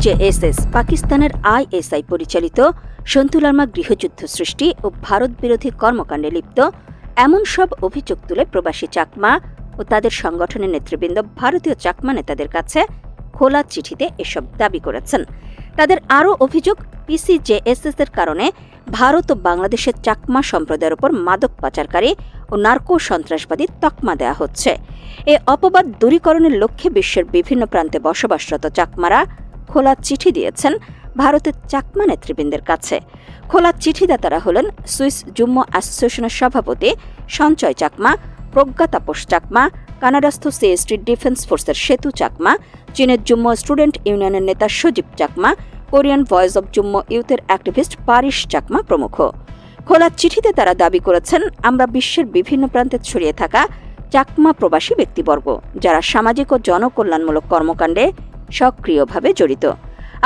JSS পাকিস্তানের ISI পরিচালিত সন্তুলার্মা গৃহযুদ্ধ সৃষ্টি ও ভারত বিরোধী কর্মকাণ্ডে লিপ্ত এমন সব অভিযোগ তুলে প্রবাসী চাকমা ও তাদের সংগঠনের নেতৃবৃন্দ ভারতীয় চাকমা নেতাদের কাছে খোলা চিঠিতে এসব দাবি করেছেন। তাদের আরও অভিযোগ, পিসিজেএসএস এর কারণে ভারত ও বাংলাদেশের চাকমা সম্প্রদায়ের ওপর মাদক পাচারকারী ও নার্কো সন্ত্রাসবাদী তকমা দেয়া হচ্ছে। এ অপবাদ দূরীকরণের লক্ষ্যে বিশ্বের বিভিন্ন প্রান্তে বসবাসরত চাকমারা খোলা চিঠি দিয়েছেন ভারতের চাকমা নেতৃবৃন্দের কাছে। খোলা চিঠিদাতারা হলেন সুইস যুগ্ম অ্যাসোসিয়েশনের সভাপতি সঞ্চয় চাকমা, প্রজ্ঞা তাপস চাকমা, কানাডাস্থ সিএসটি ডিফেন্স ফোর্সের সেতু চাকমা, চীনের যুগ্ম স্টুডেন্ট ইউনিয়নের নেতা সজীব চাকমা, কোরিয়ান ভয়েস অব যুগ্ম ইউথের অ্যাক্টিভিস্ট পারিশ চাকমা প্রমুখ। খোলা চিঠিতে তারা দাবি করেছেন, আমরা বিশ্বের বিভিন্ন প্রান্তে ছড়িয়ে থাকা চাকমা প্রবাসী ব্যক্তিবর্গ যারা সামাজিক ও জনকল্যাণমূলক কর্মকাণ্ডে সক্রিয়ভাবে জড়িত।